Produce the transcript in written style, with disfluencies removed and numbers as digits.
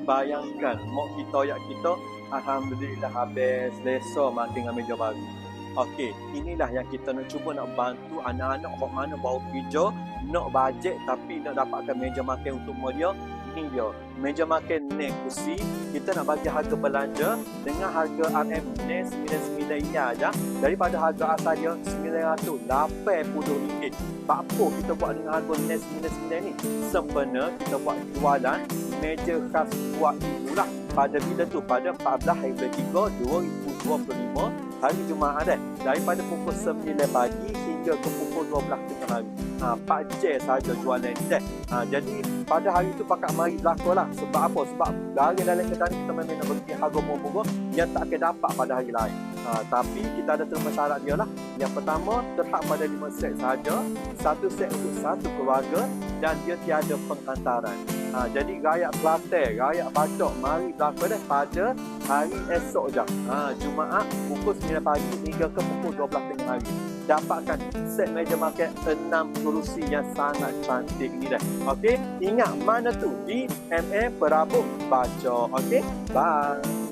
bayangkan mak kita yak kita alhamdulillah habis selesa makan dengan meja baru. Okey, inilah yang kita nak cuba nak bantu anak-anak mak mana baru kerja, nak bajet tapi nak dapatkan meja makan untuk mak dia. Ini dia, meja makan ni kursi, kita nak bagi harga belanja dengan harga RM ni 99 aja daripada harga asal dia RM980. Apa kita buat dengan harga ni 99 ni? Sempena kita buat jualan meja khas buat ibu lah. Pada bila tu? Pada 14 hari 3 2025 hari Jumaat daripada pukul 9 pagi hingga ke pukul 12 tengah hari. 4 jam saja jualan ni jadi pada hari tu pakat mari berlaku lah. Sebab apa? Sebab dari dalam kedai kita memang nak bagi harga murah yang tak akan dapat pada hari lain. Tapi kita ada terima syarat dia lah. Yang pertama, tetap pada 5 set saja, 1 set untuk 1 keluarga dan dia tiada penghantaran. Jadi rakyat Kelantan, rakyat Batok mari berlaku pada hari esok je. Jumaat pukul 9 pagi hingga ke pukul 12 tengah hari. Dapatkan set meja makan 6 kerusi yang sangat cantik ni dah. Okey, ingat mana tu? Di MM Perabot Baca. Okey, bye.